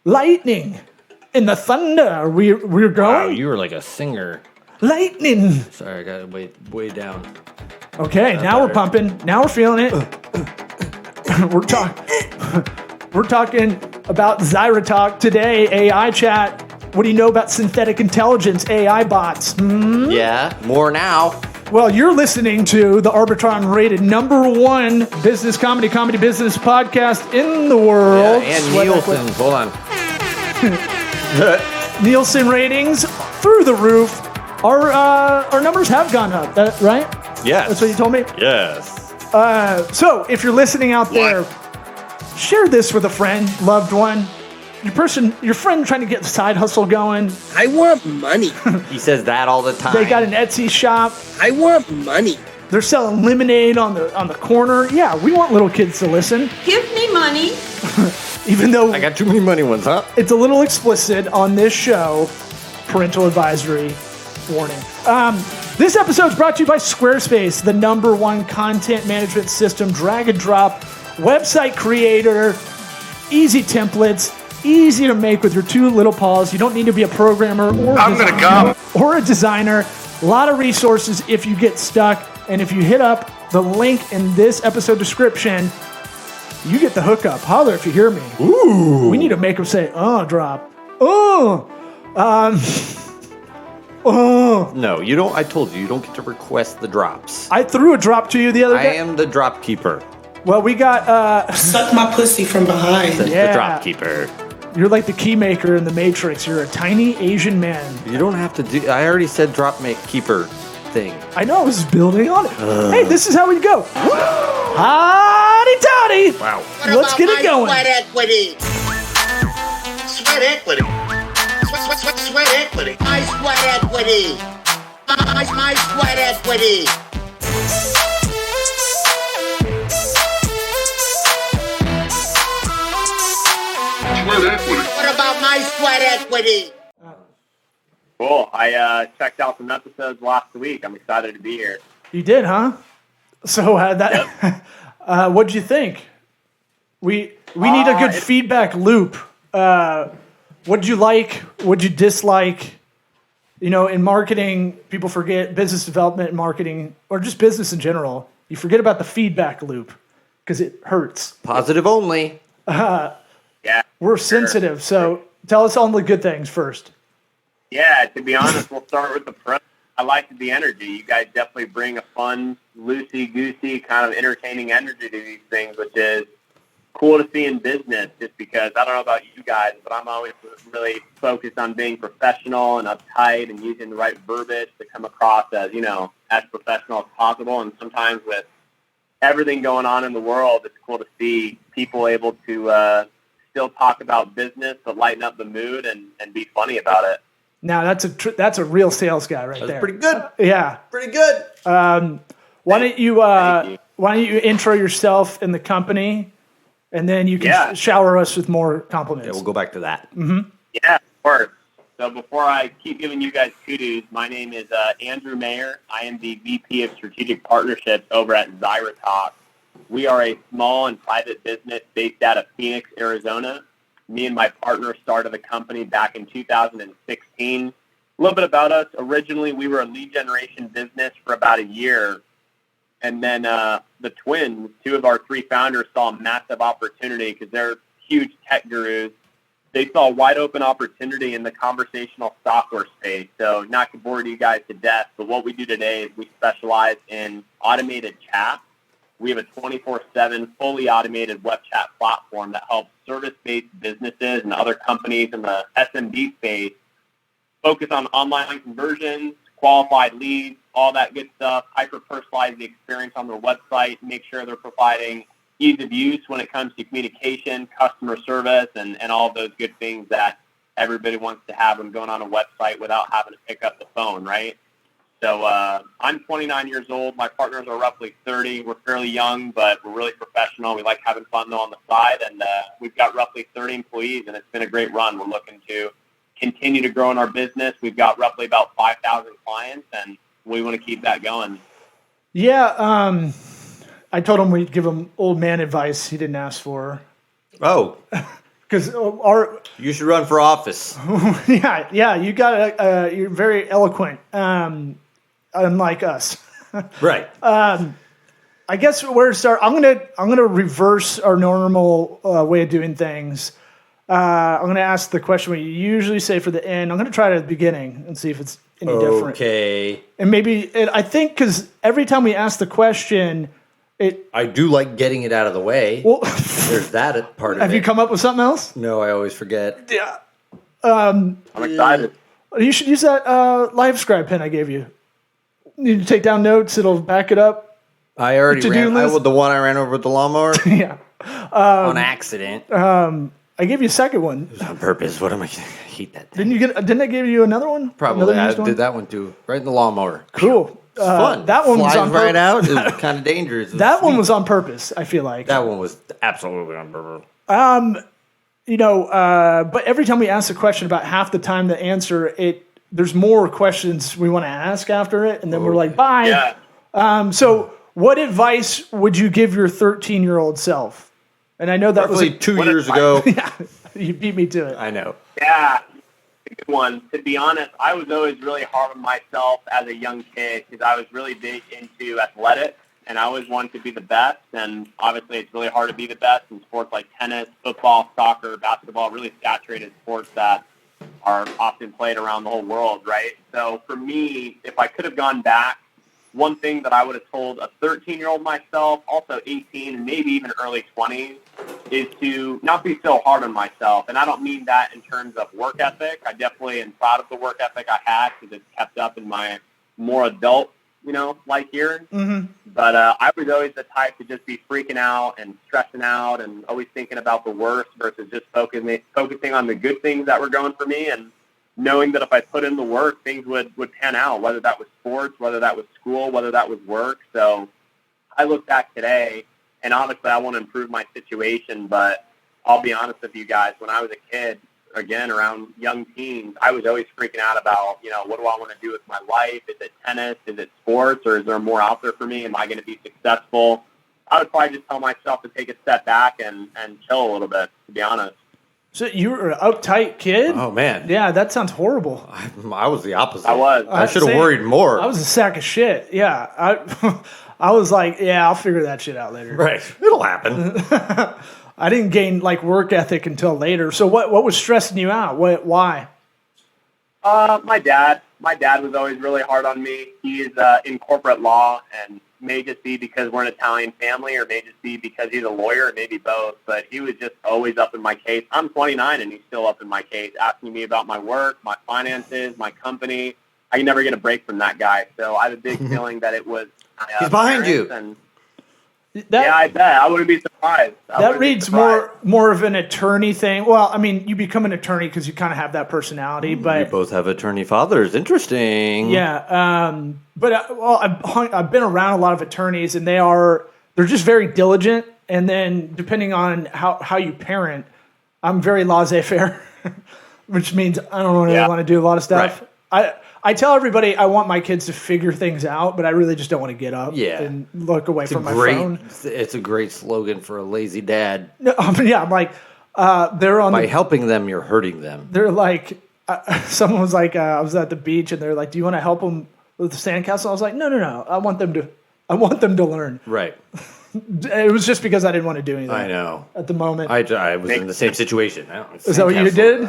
lightning and the thunder. We're going. Wow, you were like a singer. Lightning. Sorry, I got it way down. Okay, now we're pumping. Now we're feeling it. We're talking about Zyra Talk today, AI chat. What do you know about synthetic intelligence, AI bots? Yeah, more now. Well, you're listening to the Arbitron rated #1 business comedy business podcast in the world. Yeah, and Nielsen. Hold on. Nielsen ratings through the roof. Our numbers have gone up, right? Yes. That's what you told me? Yes. So if you're listening out there, share this with a friend, loved one, your friend trying to get the side hustle going. I want money. He says that all the time. They got an Etsy shop. I want money. They're selling lemonade on the corner. Yeah, we want little kids to listen. Give me money. Even though I got too many money ones, huh? it's a little explicit on this show. Parental advisory warning. This episode is brought to you by Squarespace, the #1 content management system, drag and drop, website creator, easy templates, easy to make with your two little paws. You don't need to be a programmer or a designer. A lot of resources if you get stuck. And if you hit up the link in this episode description, you get the hookup. Holler if you hear me. Ooh. We need to make them say, drop. Oh. No, you don't. I told you don't get to request the drops. I threw a drop to you the other I day. am the drop keeper. Well, we got, Suck my pussy from behind. Yeah. The drop keeper. You're like the key maker in the Matrix. You're a tiny Asian man. You don't have to do. I already said drop keeper thing. I know, I was building on it. Hey, this is how we go. Howdy toddy. Wow. Let's get it going. Sweat equity. Sweat equity. Sweat equity. My sweat equity. My sweat equity. What about my sweat equity? Cool. I checked out some episodes last week. I'm excited to be here. You did, huh? So what'd you think? We need a good feedback loop. What'd you like? What'd you dislike? You know, in marketing, people forget business development and marketing, or just business in general. You forget about the feedback loop because it hurts. Positive only. Yeah. We're sensitive, so tell us all the good things first. Yeah, to be honest, we'll start with the front. I liked the energy. You guys definitely bring a fun, loosey-goosey, kind of entertaining energy to these things, which is cool to see in business just because, I don't know about you guys, but I'm always really focused on being professional and uptight and using the right verbiage to come across as, as professional as possible. And sometimes with everything going on in the world, it's cool to see people able to still talk about business but lighten up the mood and be funny about it. Now that's a real sales guy right there. That's pretty good. Yeah, Pretty good. why don't you intro yourself and the company, and then you can shower us with more compliments. Yeah, we'll go back to that. Yeah, of course. So before I keep giving you guys kudos, my name is Andrew Mayer. I am the VP of Strategic Partnerships over at Zyra Talk. We are a small and private business based out of Phoenix, Arizona. Me and my partner started the company back in 2016. A little bit about us. Originally, we were a lead generation business for about a year. And then the twins, two of our three founders, saw a massive opportunity because they're huge tech gurus. They saw a wide open opportunity in the conversational software space. So not to bore you guys to death, but what we do today is we specialize in automated chat. We have a 24/7 fully automated web chat platform that helps service-based businesses and other companies in the SMB space focus on online conversions, qualified leads, all that good stuff, hyper-personalize the experience on their website, make sure they're providing ease of use when it comes to communication, customer service, and all of those good things that everybody wants to have when going on a website without having to pick up the phone, right? So I'm 29 years old. My partners are roughly 30. We're fairly young, but we're really professional. We like having fun, though, on the side. And we've got roughly 30 employees, and it's been a great run. We're looking to continue to grow in our business. We've got roughly about 5,000 clients, and we want to keep that going. Yeah, I told him we'd give him old man advice he didn't ask for. Oh. because our You should run for office. yeah, you got you're very eloquent, unlike us. Right. I guess where to start. I'm gonna reverse our normal way of doing things. I'm gonna ask the question we usually say for the end. I'm gonna try it at the beginning and see if it's any different. Okay. And maybe I think because every time we ask the question, I do like getting it out of the way. well, There's that part of it. have you come up with something else? No, I always forget. Yeah. I'm excited. You should use that LiveScribe pen I gave you. You need to take down notes. It'll back it up. I already To-do ran. list? The one I ran over with the lawnmower Yeah. on accident. I gave you a second one. On purpose. What am I? I hate that thing. Didn't I give you another one? Probably. Another I used one? did that one too. Right in the lawnmower. Cool. It's fun. That one was Flies on right purpose. out. It was kind of dangerous. It was That one sweet. was on purpose, I feel like. That one was absolutely on purpose. But every time we ask a question, about half the time the answer, there's more questions we want to ask after it, and then we're like, bye. Yeah. So what advice would you give your 13-year-old self? And I know that Roughly was 2 years ago. yeah, you beat me to it. I know. Yeah, a good one. To be honest, I was always really hard on myself as a young kid because I was really big into athletics, and I always wanted to be the best. And obviously, it's really hard to be the best in sports like tennis, football, soccer, basketball, really saturated sports that are often played around the whole world, right? So for me, if I could have gone back, one thing that I would have told a 13-year-old myself, also 18 and maybe even early 20s, is to not be so hard on myself. And I don't mean that in terms of work ethic. I definitely am proud of the work ethic I had because it's kept up in my more adult, life years. Mm-hmm. But I was always the type to just be freaking out and stressing out and always thinking about the worst versus just focusing on the good things that were going for me and knowing that if I put in the work, things would pan out, whether that was sports, whether that was school, whether that was work. So I look back today, and obviously I want to improve my situation, but I'll be honest with you guys, when I was a kid, again, around young teens, I was always freaking out about, what do I want to do with my life? Is it tennis? Is it sports? Or is there more out there for me? Am I going to be successful? I would probably just tell myself to take a step back and chill a little bit, to be honest. So you were an uptight kid? Oh, man. Yeah, that sounds horrible. I was the opposite. I was. I should have Same. worried more. I was a sack of shit. Yeah. I was like, yeah, I'll figure that shit out later. Right. It'll happen. I didn't gain work ethic until later. So what was stressing you out? Why? My dad was always really hard on me. He is in corporate law, and may just be because we're an Italian family, or may just be because he's a lawyer, or maybe both. But he was just always up in my case. I'm 29, and he's still up in my case, asking me about my work, my finances, my company. I can never get a break from that guy. So I have a big feeling that it was. He's behind you. And yeah, I bet. I wouldn't be surprised. That reads more of an attorney thing. Well, I mean, you become an attorney because you kind of have that personality, We but both have attorney fathers. Interesting. yeah. But I've been around a lot of attorneys, and they're just very diligent. And then depending on how you parent, I'm very laissez-faire, which means I don't really want to do a lot of stuff. Right. I tell everybody I want my kids to figure things out, but I really just don't want to get up Yeah. and look away from my Great. phone. It's a great slogan for a lazy dad. No, yeah, I'm like, they're on By helping them, you're hurting them. they're like, someone was like, I was at the beach and they're like, do you want to help them with the sandcastle? I was like, no. I want them to learn. Right. It was just because I didn't want to do anything. I know. At the moment. I was in the same situation. Is that what you did?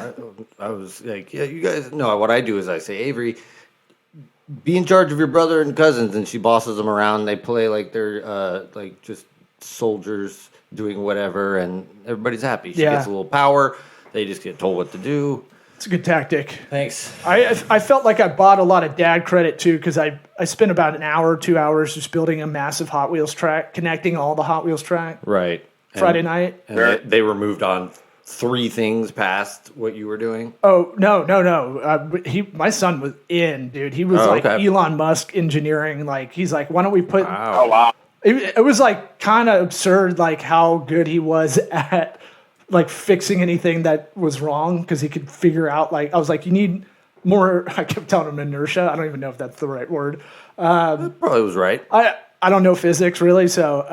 I was like, yeah, you guys. No, what I do is I say, Avery, be in charge of your brother and cousins, and she bosses them around. They play like they're like just soldiers doing whatever, and everybody's happy. She Yeah. gets a little power. They just get told what to do. It's a good tactic. Thanks. I felt like I bought a lot of dad credit too because I spent about an hour, 2 hours just building a massive Hot Wheels track, connecting all the Hot Wheels track Right. Friday night. And they were moved on 3 things past what you were doing. Oh no! My son was in, dude. He was like okay. Elon Musk engineering. Like he's like, why don't we put? Oh, wow. It was like kind of absurd, like how good he was at like fixing anything that was wrong because he could figure out. Like I was like, you need more. I kept telling him inertia. I don't even know if that's the right word. That probably was right. I don't know physics really, so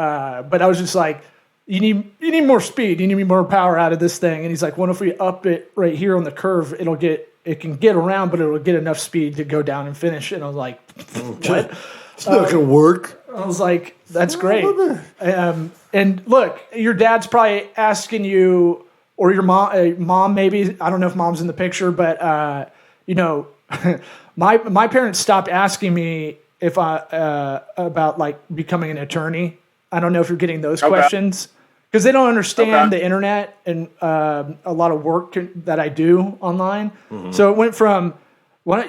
but I was just like, you need more speed. You need more power out of this thing. And he's like, what if we up it right here on the curve? It can get around, but it'll get enough speed to go down and finish. And I was like, what? It's not gonna work. I was like, that's great. And look, your dad's probably asking you, or your mom maybe. I don't know if mom's in the picture, but you know, my parents stopped asking me if I about like becoming an attorney. I don't know if you're getting those questions because they don't understand the internet and a lot of work that I do online. Mm-hmm. So it went from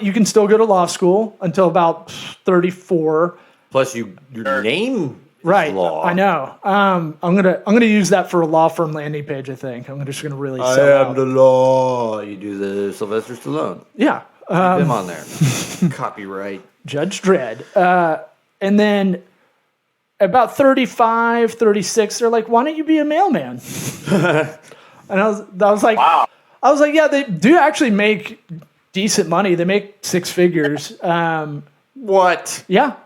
you can still go to law school until about 34. Plus, your name right. law. I know. I'm gonna use that for a law firm landing page. I think I'm just gonna really. I sell am out. the law. You do the Sylvester Stallone. Yeah. Keep him on there. Copyright. Judge Dredd. And then about 35, 36, they're like, why don't you be a mailman? And I was like, Wow. I was like, yeah, they do actually make decent money. They make six figures. What? Yeah.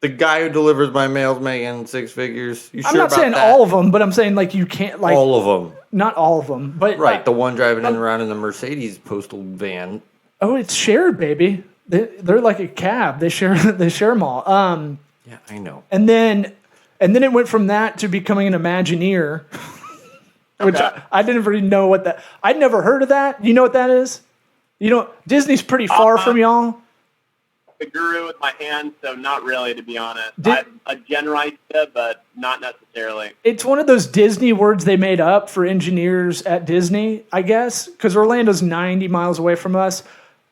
The guy who delivers my mail's making six figures. You I'm sure not about saying that? all of them, but I'm saying like you can't like All of them. not all of them, but Right. The one driving in around in the Mercedes postal van. oh, it's shared, baby. They're like a cab. They share them all. Yeah, I know. And then it went from that to becoming an Imagineer, which I didn't really know what that. I'd never heard of that. You know what that is? You know, Disney's pretty far from y'all. The guru with my hands, so not really, to be honest. Did- I'm a generalista, but not necessarily. It's one of those Disney words they made up for engineers at Disney, I guess, because Orlando's 90 miles away from us.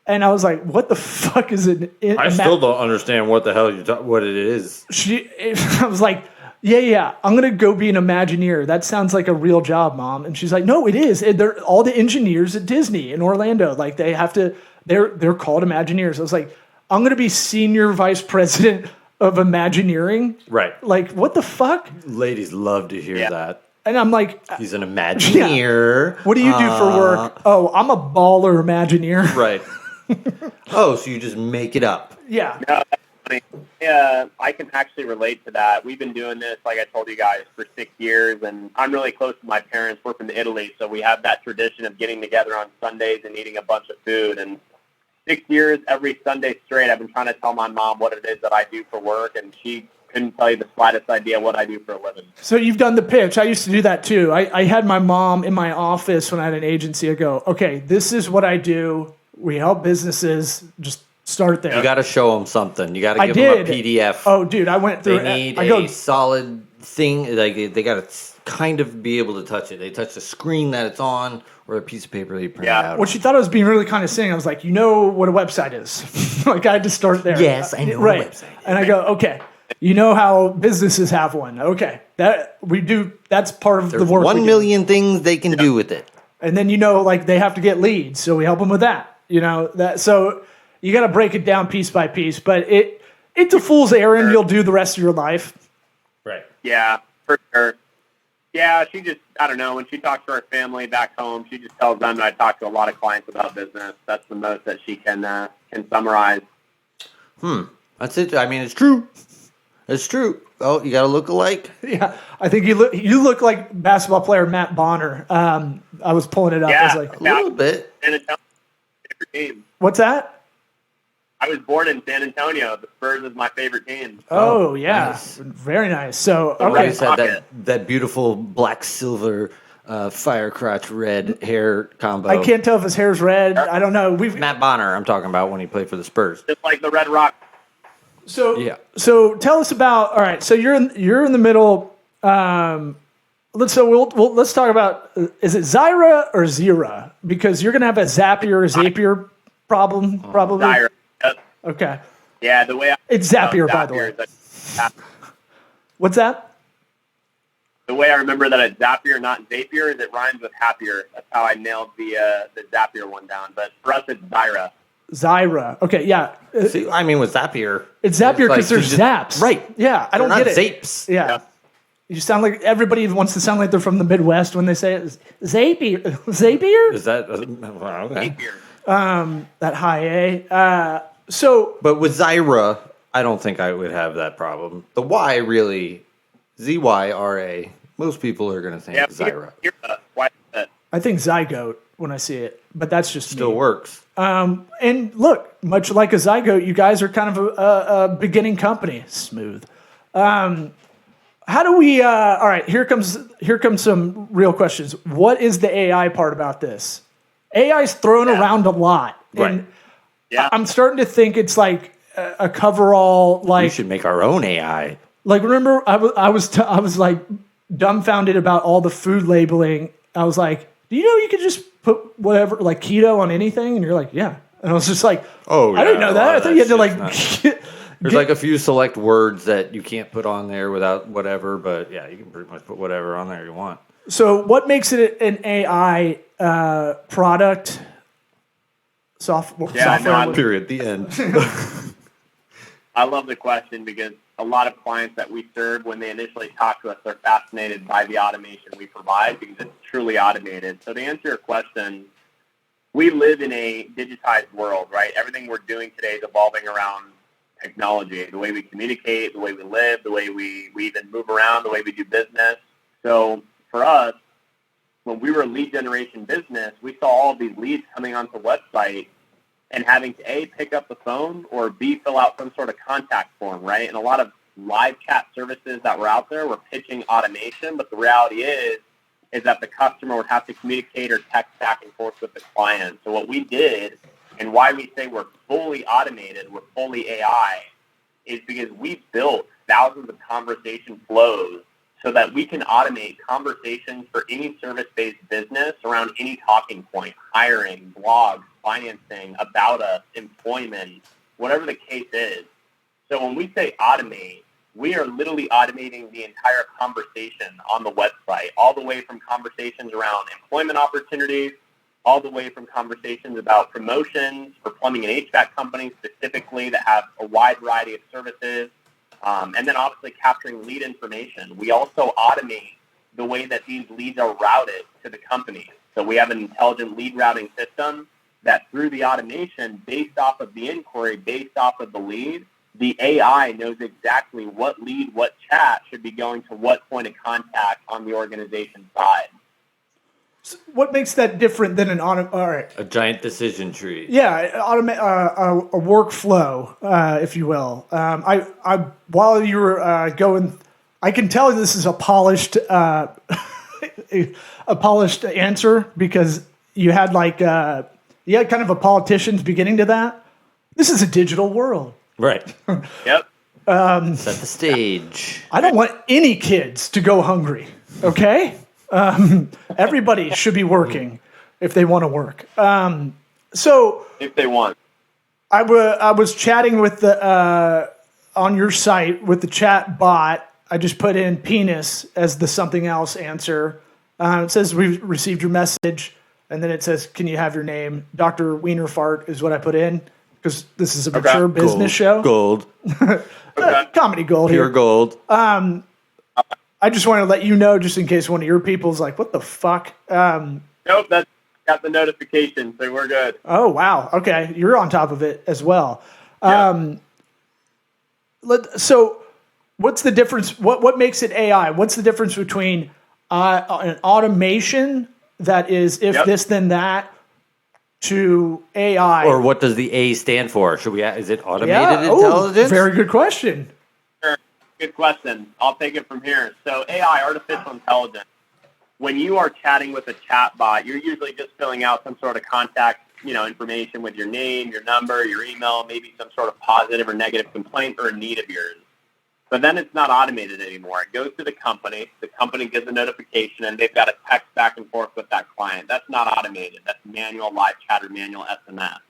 And I was like, what the fuck is it? I still don't understand what the hell what it is. I was like, yeah, I'm going to go be an Imagineer. That sounds like a real job, Mom. And she's like, no, it is. They're all the engineers at Disney in Orlando. Like they have to, they're called Imagineers. I was like, I'm going to be senior vice president of Imagineering. Right. Like, what the fuck? Ladies love to hear that. And I'm like, He's an Imagineer. what do you do for work? Oh, I'm a baller Imagineer. Right. Oh, so you just make it up. Yeah. No, that's funny. Yeah, I can actually relate to that. We've been doing this, like I told you guys, for 6 years, and I'm really close to my parents. We're from Italy, so we have that tradition of getting together on Sundays and eating a bunch of food. And 6 years, every Sunday straight, I've been trying to tell my mom what it is that I do for work, and she couldn't tell you the slightest idea what I do for a living. So you've done the pitch. I used to do that too. I had my mom in my office when I had an agency. I go, okay, this is what I do. We help businesses. Just start there. You got to show them something. You got to I give them a did. PDF. Oh, dude, I went through. They need I go, a solid thing. Like they got to kind of be able to touch it. They touch the screen that it's on, or a piece of paper they print out. Well, she thought I was being really condescending. I was like, you know what a website is. Like I had to start there. Yes, I know right. what a website is. And I go, okay, you know how businesses have one. Okay, that we do. That's part of There's the work. 1 we do. million things they can do with it. And then like they have to get leads, so we help them with that. You know that. So you got to break it down piece by piece. But it's a fool's errand. You'll do the rest of your life. Right. Yeah, for sure. Yeah, she just, I don't know, when she talks to her family back home, she just tells them that I talk to a lot of clients about business. That's the most that she can summarize. That's it. I mean, it's true. It's true. Oh, you got to look alike. Yeah, I think you look like basketball player Matt Bonner. I was pulling it up. I was like, A little bit. San Antonio, favorite team. what's that? I was born in San Antonio. The Spurs is my favorite team. Oh, yeah, nice. very nice. So I okay, always had Pocket. that beautiful black silver fire crotch red hair combo. I can't tell if his hair's red. I don't know. Matt Bonner, I'm talking about when he played for the Spurs. Just like the Red Rock. Yeah. So tell us about. All right. So you're in the middle. Let's talk about. Is it Zyra or Zira? Because you're gonna have a Zapier problem probably. Zaire. Yep. Okay. Yeah, the way I It's Zapier, by the way. is that- What's that? The way I remember that it's Zapier, not Zapier, is it rhymes with happier. That's how I nailed the Zapier one down. But for us, it's Zyra. Zyra. Okay. Yeah. See, I mean, with Zapier. It's Zapier like because there's you just- Zaps. Right. Yeah. I don't They're get not it. Zapes. Yeah. Yeah. You sound like everybody wants to sound like they're from the Midwest when they say it. Zapier. Zapier? Is that well, okay? Zapier. That high A. So But with Zyra, I don't think I would have that problem. The Y really, Zyra, Most people are going to think Yeah, Zyra. why I think zygote when I see it, but that's just Still me. works. And look, much like a zygote, you guys are kind of a beginning company. Smooth. How do we? All right, here comes some real questions. What is the AI part about this? AI is thrown around a lot, Right. and Yeah. I'm starting to think it's like a coverall. We Like, should make our own AI. remember, I was like dumbfounded about all the food labeling. I was like, do you know you could just put whatever, like keto on anything? And you're like, yeah. And I was just like, Oh, I didn't yeah, know a that. lot I of thought you had to that like. There's like a few select words that you can't put on there without whatever, but yeah, you can pretty much put whatever on there you want. So, what makes it an AI product? Software. Yeah, no, I- Period. The end. I love the question because a lot of clients that we serve, when they initially talk to us, they're fascinated by the automation we provide because it's truly automated. So to answer your question, we live in a digitized world, right? Everything we're doing today is evolving around technology, the way we communicate, the way we live, the way we even move around, the way we do business. So for us, when we were a lead generation business, we saw all of these leads coming onto the website and having to A, pick up the phone, or B, fill out some sort of contact form, right? And a lot of live chat services that were out there were pitching automation, but the reality is that the customer would have to communicate or text back and forth with the client. So what we did, and why we say we're fully automated, we're fully AI, is because we built thousands of conversation flows so that we can automate conversations for any service-based business around any talking point, hiring, blogs, financing, about us, employment, whatever the case is. So when we say automate, we are literally automating the entire conversation on the website, all the way from conversations around employment opportunities, all the way from conversations about promotions for plumbing and HVAC companies specifically that have a wide variety of services, and then obviously capturing lead information. We also automate the way that these leads are routed to the company. So we have an intelligent lead routing system that through the automation, based off of the inquiry, based off of the lead, the AI knows exactly what lead, what chat should be going to what point of contact on the organization side. What makes that different than an auto? All right. A giant decision tree. Yeah, a workflow, if you will. I while you were going, I can tell this is a polished answer because you had kind of a politician's beginning to that. This is a digital world. Right. Yep. Set the stage. I don't want any kids to go hungry. Okay. Everybody should be working if they want to work. So If they want. I was chatting with the on your site with the chat bot. I just put in penis as the something else answer. It says we've received your message, and then it says, "Can you have your name?" Dr. Wienerfart is what I put in because this is a mature business show. Gold. Comedy gold Pure here. gold. I just want to let you know, just in case one of your people's like, "What the fuck?" Nope, that's got the notification, so we're good. Oh wow, okay, you're on top of it as well. Yeah. So, what's the difference? What makes it AI? What's the difference between an automation that is if this then that to AI? Or what does the A stand for? Should we? Is it automated Oh, intelligence? very good question. Good question. I'll take it from here. So AI, artificial intelligence, when you are chatting with a chat bot, you're usually just filling out some sort of contact, information with your name, your number, your email, maybe some sort of positive or negative complaint or a need of yours. But then it's not automated anymore. It goes to the company gives a notification, and they've got to text back and forth with that client. That's not automated. That's manual live chat or manual SMS.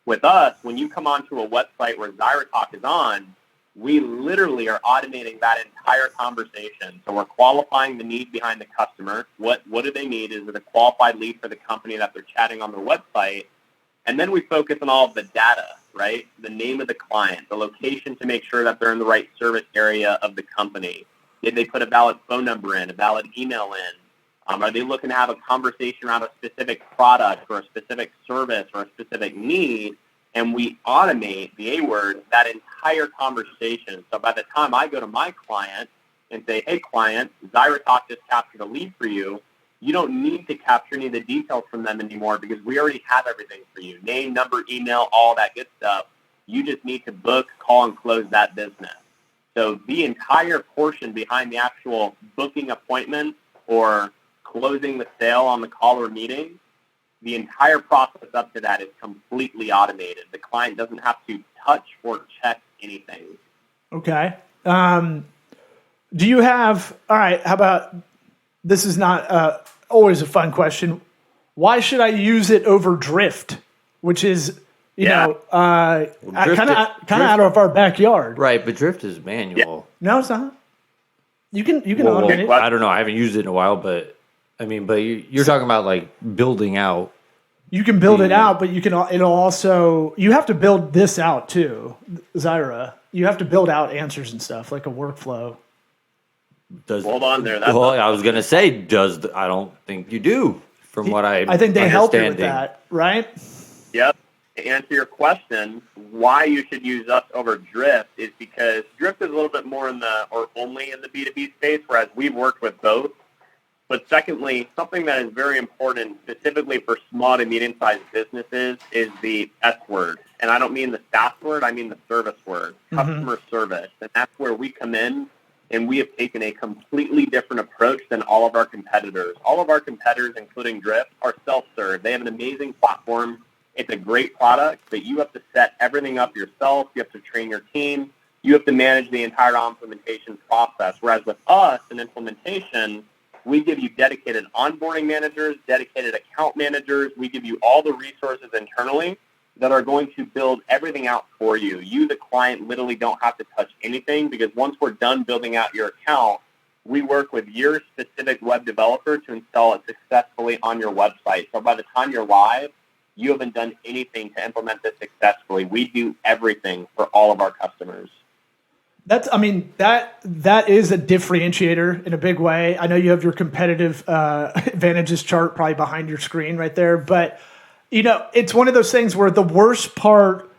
With us, when you come onto a website where ZyraTalk is on, we literally are automating that entire conversation. So we're qualifying the need behind the customer. What do they need? Is it a qualified lead for the company that they're chatting on their website? And then we focus on all of the data, right? The name of the client, the location to make sure that they're in the right service area of the company. Did they put a valid phone number in, a valid email in? Are they looking to have a conversation around a specific product or a specific service or a specific need? And we automate, the A word, that entire conversation. So by the time I go to my client, and say, hey, client, ZyraTalk just captured a lead for you. You don't need to capture any of the details from them anymore because we already have everything for you. Name, number, email, all that good stuff. You just need to book, call, and close that business. So the entire portion behind the actual booking appointment or closing the sale on the call or meeting, the entire process up to that is completely automated. The client doesn't have to touch or check anything. Okay. Do you have, all right, how about, this is not always a fun question. Why should I use it over Drift, which is, you know, kind of out of our backyard? Right, but Drift is manual. No, it's not. You can automate it. I don't know. I haven't used it in a while, but I mean, but you're talking about like building out. You can build it out, but it'll also, you have to build this out too, Zyra. You have to build out answers and stuff like a workflow. Hold on there. Well, I was gonna say, I don't think you do. From what I think they help you with that, right? Yep. To answer your question, why you should use us over Drift is because Drift is a little bit more only in the B2B space, whereas we've worked with both. But secondly, something that is very important specifically for small to medium-sized businesses is the S word. And I don't mean the SaaS word, I mean the service word, customer service. And that's where we come in, and we have taken a completely different approach than all of our competitors. All of our competitors, including Drift, are self-serve. They have an amazing platform. It's a great product, but you have to set everything up yourself. You have to train your team. You have to manage the entire implementation process. Whereas with us, in implementation, we give you dedicated onboarding managers, dedicated account managers. We give you all the resources internally that are going to build everything out for you. You, the client, literally don't have to touch anything because once we're done building out your account, we work with your specific web developer to install it successfully on your website. So by the time you're live, you haven't done anything to implement this successfully. We do everything for all of our customers. That is a differentiator in a big way. I know you have your competitive advantages chart probably behind your screen right there, but it's one of those things where the worst part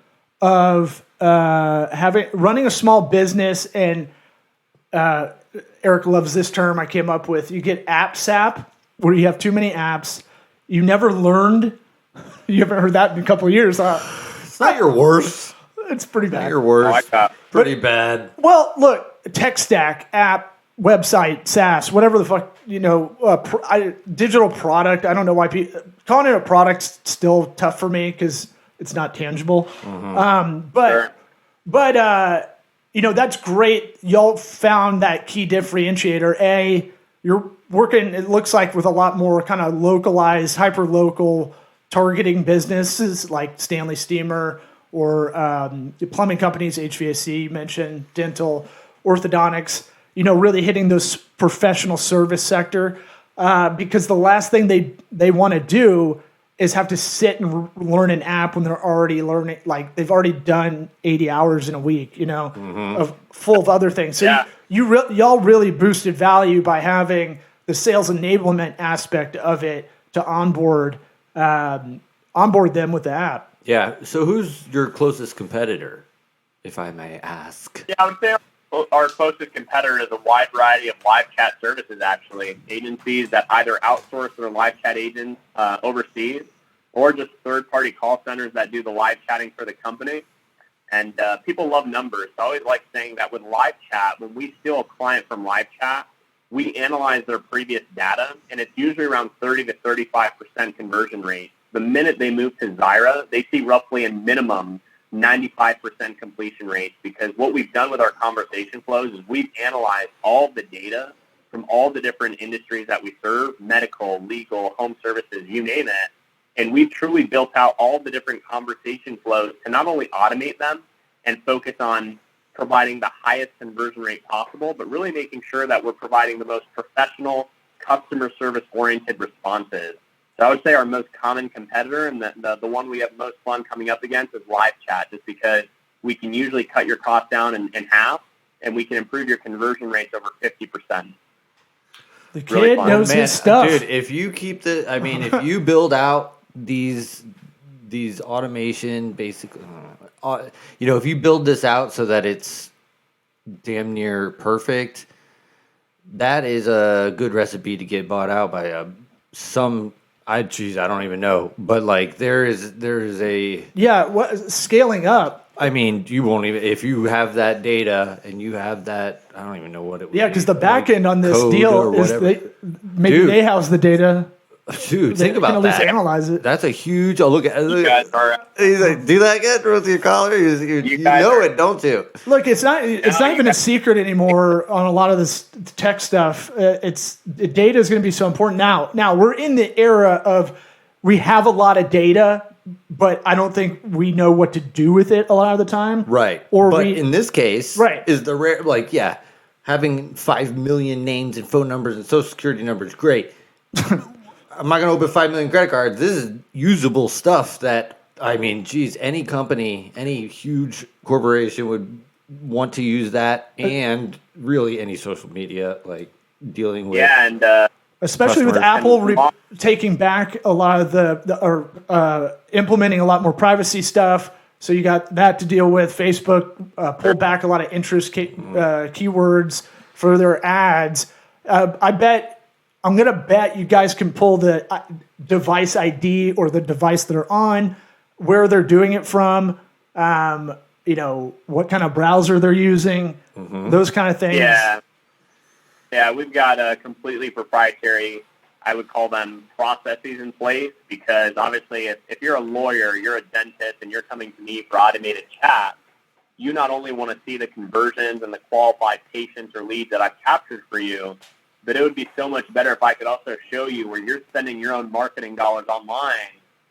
of running a small business, and Eric loves this term I came up with. You get app sap, where you have too many apps. You never learned. You haven't heard that in a couple of years. It's not your worst. It's pretty bad. Not your worst. I like that. Pretty bad. Well, look, tech stack, app, website, SaaS, whatever the fuck, digital product. I don't know why calling it a product's still tough for me because it's not tangible. But that's great. Y'all found that key differentiator. You're working, it looks like, with a lot more kind of localized, hyper-local targeting businesses like Stanley Steamer or plumbing companies, HVAC, you mentioned, dental, orthodontics, really hitting those professional service sector because the last thing they want to do is have to sit and learn an app when they're already learning, like they've already done 80 hours in a week, of full of other things. So y'all really boosted value by having the sales enablement aspect of it to onboard them with the app. Yeah. So who's your closest competitor, if I may ask? Yeah, I would say our closest competitor is a wide variety of live chat services, actually. Agencies that either outsource their live chat agents overseas or just third-party call centers that do the live chatting for the company. And people love numbers. So I always like saying that with live chat, when we steal a client from live chat, we analyze their previous data, and it's usually around 30 to 35% conversion rate. The minute they move to Zyra, they see roughly a minimum 95% completion rate because what we've done with our conversation flows is we've analyzed all the data from all the different industries that we serve, medical, legal, home services, you name it, and we've truly built out all the different conversation flows to not only automate them and focus on providing the highest conversion rate possible, but really making sure that we're providing the most professional, customer service-oriented responses. So I would say our most common competitor and the one we have most fun coming up against is live chat, just because we can usually cut your cost down in half, and we can improve your conversion rates over 50%. The kid knows his stuff. Dude, if you if you build out these automation, basically, if you build this out so that it's damn near perfect, that is a good recipe to get bought out by I don't even know, but like there is a. Yeah, scaling up. I mean, you won't even if you have that data and you have that. I don't even know what it would Yeah, be. because the back end on this code deal or is whatever. maybe Dude. they house the data. Dude, They think can about at least that. analyze it. That's a huge. Oh, look at. You guys are. He's like, do that again with your collar. You guys know are- it, don't you? Look, it's not you even a guys- secret anymore on a lot of this tech stuff. Data is going to be so important now. We're in the era of we have a lot of data, but I don't think we know what to do with it a lot of the time. Right. Or but we in this case, Right. is the rare having 5 million names and phone numbers and social security numbers great. I'm not going to open 5 million credit cards. This is usable stuff that I mean, geez, any company, any huge corporation would want to use that, and really any social media like dealing with. Yeah, and especially with customers. Apple And- taking back a lot of or implementing a lot more privacy stuff. So you got that to deal with. Facebook pulled back a lot of interest keywords for their ads. I'm going to bet you guys can pull the device ID or the device they're on, where they're doing it from, what kind of browser they're using, those kind of things. Yeah, we've got a completely proprietary, I would call them processes in place, because obviously if you're a lawyer, you're a dentist, and you're coming to me for automated chat, you not only want to see the conversions and the qualified patients or leads that I've captured for you, but it would be so much better if I could also show you where you're spending your own marketing dollars online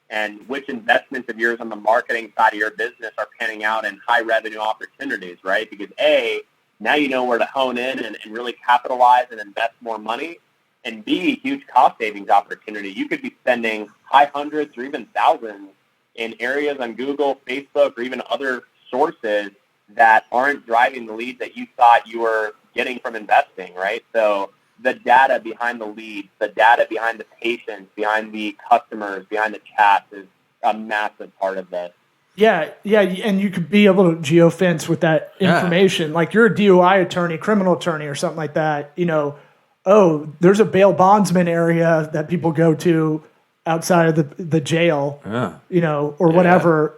and which investments of yours on the marketing side of your business are panning out in high revenue opportunities, right? Because A, now you know where to hone in and really capitalize and invest more money. And B, huge cost savings opportunity. You could be spending high hundreds or even thousands in areas on Google, Facebook, or even other sources that aren't driving the leads that you thought you were getting from investing, right? So the data behind the leads, the data behind the patients, behind the customers, behind the chats is a massive part of this. Yeah, and you could be able to geofence with that information. Like you're a DUI attorney, criminal attorney, or something like that. There's a bail bondsman area that people go to outside of the jail, or whatever.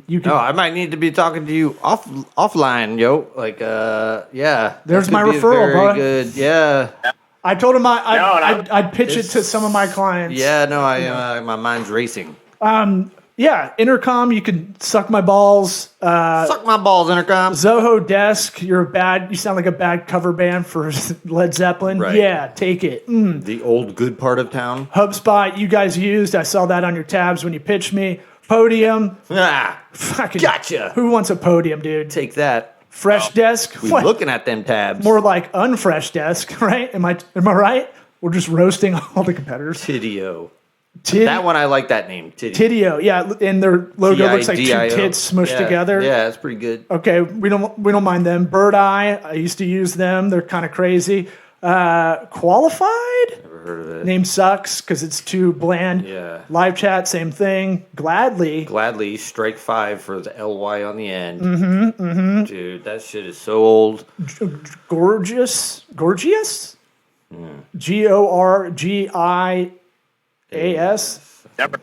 You can. No, I might need to be talking to you offline, yo. Like, There's that my could be a referral, very bro. Good, yeah. I told him I'd pitch it to some of my clients. Yeah, no, my mind's racing. Yeah, Intercom, you can suck my balls. Suck my balls, Intercom. Zoho Desk, you sound like a bad cover band for Led Zeppelin. Right. Yeah, take it. The old good part of town. HubSpot, you guys used. I saw that on your tabs when you pitched me. Podium. Fucking Gotcha. Who wants a podium, dude? Take that. Fresh Desk. We What? looking at them tabs. More like unfresh desk, right? Am I right? We're just roasting all the competitors. Tidio. That one, I like that name. Tidio, yeah, and their logo looks like two Tidio. tits smushed together. Yeah, that's pretty good. Okay, we don't mind them. Bird Eye, I used to use them. They're kind of crazy. Qualified? Never heard of it. Name sucks because it's too bland. Yeah. Live chat, same thing. Gladly, strike 5 for the LY on the end. Dude, that shit is so old. Gorgeous? Gorgias? Never.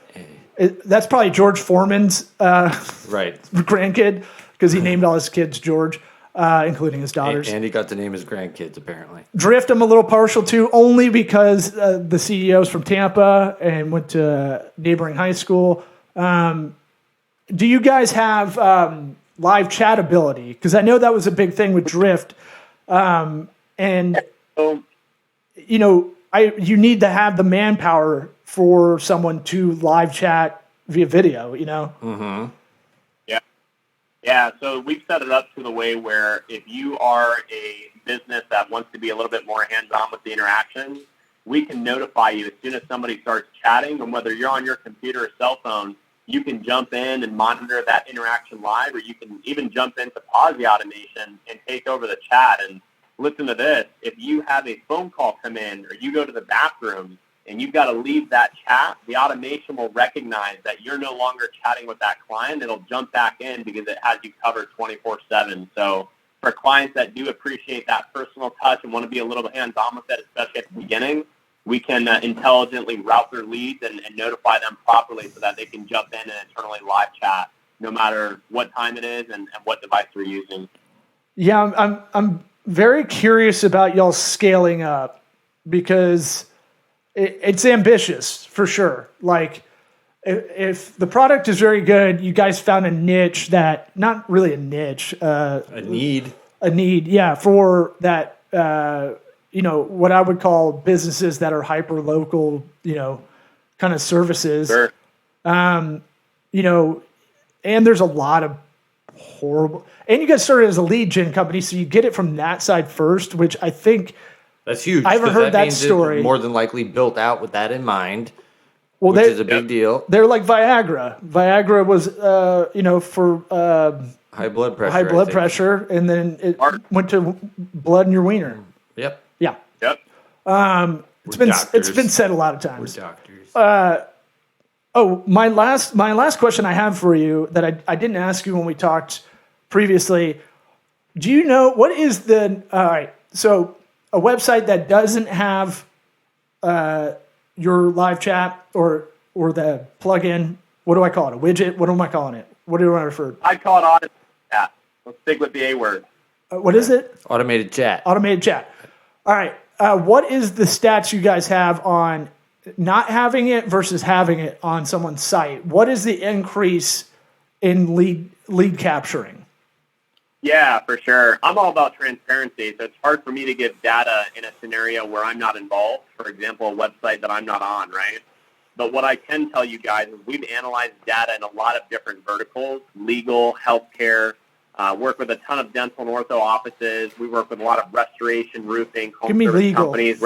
That's probably George Foreman's Right. grandkid because he named all his kids George, including his daughters. And he got to name his grandkids, apparently. Drift I'm a little partial to, only because the CEO's from Tampa and went to neighboring high school. Do you guys have live chat ability? Because I know that was a big thing with Drift. And, So, you need to have the manpower for someone to live chat via video, Yeah, so we've set it up to the way where if you are a business that wants to be a little bit more hands-on with the interaction, we can notify you as soon as somebody starts chatting, and whether you're on your computer or cell phone, you can jump in and monitor that interaction live, or you can even jump into pause the automation and take over the chat. And listen to this, if you have a phone call come in or you go to the bathroom and you've got to leave that chat, the automation will recognize that you're no longer chatting with that client. It'll jump back in because it has you covered 24/7. So for clients that do appreciate that personal touch and want to be a little bit hands-on with it, especially at the beginning, we can intelligently route their leads and notify them properly so that they can jump in and internally live chat no matter what time it is and what device they're using. Yeah, I'm very curious about y'all scaling up because it's ambitious for sure. Like, if the product is very good, you guys found a niche that, not really a niche, A need. yeah, for that, what I would call businesses that are hyper local, kind of services. Sure. And there's a lot of horrible, and you guys started as a lead gen company, so you get it from that side first, which I think That's huge. I haven't 'cause heard that means it's story. more than likely built out with that in mind, well, which they, is a big deal. they're like Viagra. Viagra was, for High blood pressure. high I blood think. pressure, and then it went to blood in your wiener. Yep. Yeah, Yep. it's been doctors. said a lot of We're times. doctors. Oh, my last question I have for you that I didn't ask you when we talked previously. Do you know what is the all right? So a website that doesn't have your live chat or the plugin. What do I call it? A widget? What am I calling it? What do I refer? I'd call it automated chat. Let's stick with the A word. What is it? Automated chat. Automated chat. All right. What is the stats you guys have on not having it versus having it on someone's site? What is the increase in lead capturing? Yeah, for sure. I'm all about transparency, so it's hard for me to give data in a scenario where I'm not involved. For example, a website that I'm not on, right? But what I can tell you guys is we've analyzed data in a lot of different verticals: legal, healthcare. Work with a ton of dental and ortho offices. We work with a lot of restoration, roofing, home Give me service legal. companies.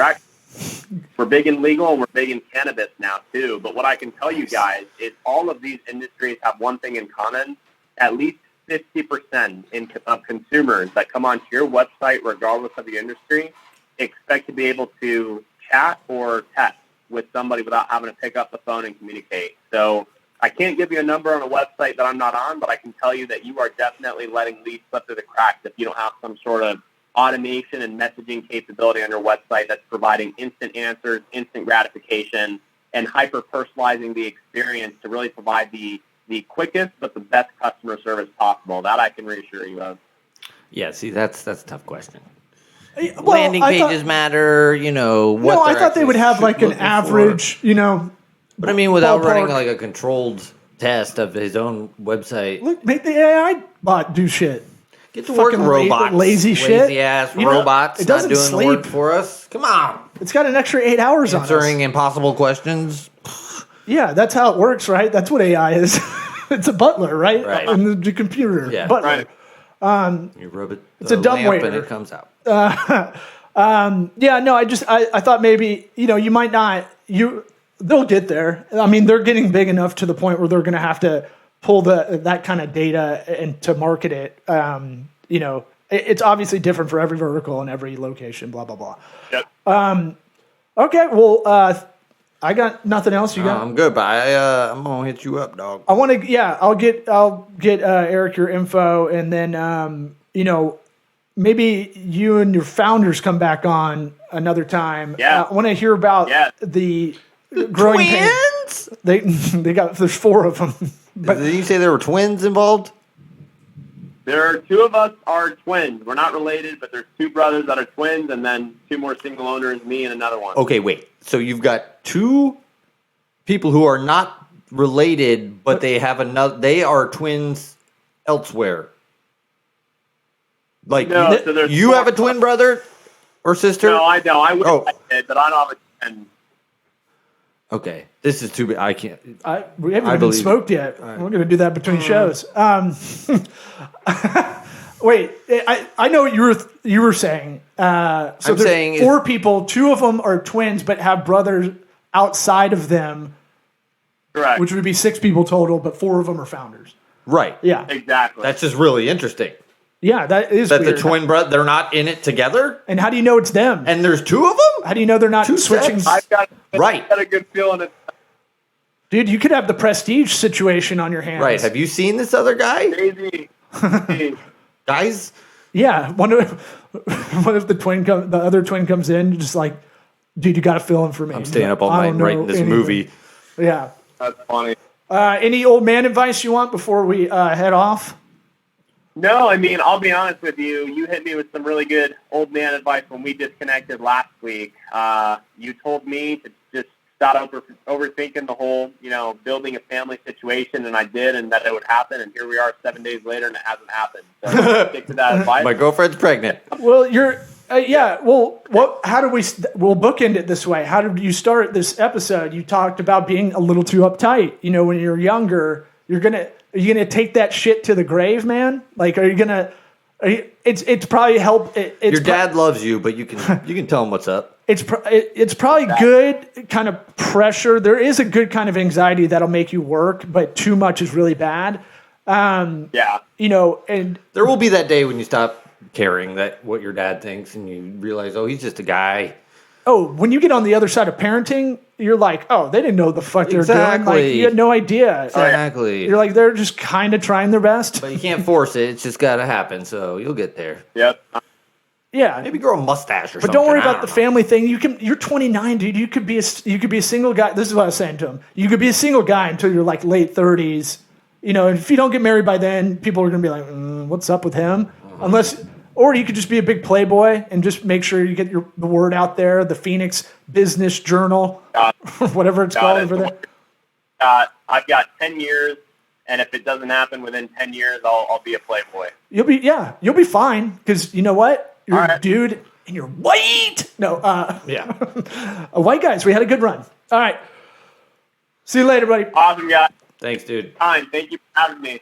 We're big in legal, and we're big in cannabis now too. But what I can tell you guys is all of these industries have one thing in common: at least 50% of consumers that come onto your website, regardless of the industry, expect to be able to chat or text with somebody without having to pick up the phone and communicate. So I can't give you a number on a website that I'm not on, but I can tell you that you are definitely letting leads slip through the cracks if you don't have some sort of automation and messaging capability on your website that's providing instant answers, instant gratification, and hyper-personalizing the experience to really provide the quickest but the best customer service possible. That I can reassure you of. Yeah, see, that's a tough question. Well, Landing I pages thought, matter, what no, I they're thought they would have actually like an looking for. average, But I mean, without ballpark. running like a controlled test of his own website. Look, make the AI bot do shit. Get to work, fucking robots. lazy shit. Lazy ass You know, robots it not doesn't doing the work sleep. for us. Come on. It's got an extra 8 hours on Answering us. impossible questions. Yeah, that's how it works, right? That's what AI is. It's a butler, right? Right. In the computer. Yeah. Butler. Right. You rub it. It's a dumbwaiter. and it comes out. Yeah, no, I thought maybe, you might not, they'll get there. I mean, they're getting big enough to the point where they're going to have to pull that kind of data and to market it. It's obviously different for every vertical and every location, blah, blah, blah. Yep. Okay, well, I got nothing else. You got? I'm good, but I'm gonna hit you up, dog. I want to. Yeah, I'll get Eric your info, and then maybe you and your founders come back on another time. Yeah. I want to hear about the growing pain. Twins? There's 4 of them. But Did you say there were twins involved? There are 2 of us are twins. We're not related, but there's 2 brothers that are twins, and then 2 more single owners, me and another one. Okay, wait. So you've got 2 people who are not related, but they have another. They are twins elsewhere. Like No, so there's you 4 have a twin brother or sister? No, I don't. I wish Oh. I did, but I don't have a twin. Okay, this is too big. I can't. we haven't even believe smoked yet. We're going to do that between shows. Wait, I know what you were saying. So I'm there's saying 4 people. 2 of them are twins, but have brothers outside of them, Correct. which would be 6 people total. But 4 of them are founders. Right. Yeah, Exactly. That's just really interesting. yeah, that is That weird. the twin brother, they're not in it together, And how do you know it's them? and there's 2 of them. How do you know they're not 2 switching? sets? I've Right. got a good feeling. It's Dude, you could have the prestige situation on your hands. Right. Have you seen this other guy, crazy. guys? Yeah, what if the other twin comes in, just like, dude, you got to fill in for me. I'm staying up all I night don't know writing this anything. movie. Yeah. That's funny. Any old man advice you want before we head off? No, I mean, I'll be honest with you. You hit me with some really good old man advice when we disconnected last week. You told me to just stop overthinking the whole, building a family situation, and I did, and that it would happen. And here we are 7 days later, and it hasn't happened. So stick to that advice. My girlfriend's pregnant. Well, you're yeah. Well, how do we'll bookend it this way? How did you start this episode? You talked about being a little too uptight. When you're younger, are you gonna take that shit to the grave, man? Like, it's probably help. Your dad loves you, but you can tell him what's up. It's probably good kind of pressure. There is a good kind of anxiety that'll make you work, but too much is really bad. Yeah. And There will be that day when you stop caring that what your dad thinks, and you realize, oh, he's just a guy. when you get on the other side of parenting, you're like, oh, they didn't know the fuck they're doing. Like, Exactly. you had no idea. Exactly. You're like, they're just kind of trying their best. But you can't force it. It's just got to happen. So you'll get there. Yep. Yeah. Maybe grow a mustache or something. But don't worry I about the know. family thing. You're 29, dude. You could be a single guy. This is what I was saying to him. You could be a single guy until you're like late 30s. And if you don't get married by then, people are gonna be like, "What's up with him?" Or you could just be a big playboy and just make sure you get the word out there. The Phoenix Business Journal, whatever it's called over there. I've got 10 years, and if it doesn't happen within 10 years, I'll be a playboy. You'll be fine because you know what? You're All a right. dude and you're white. No, Yeah. white guys. We had a good run. All right. See you later, buddy. Awesome, guys. Thanks, dude. Thank you for having me.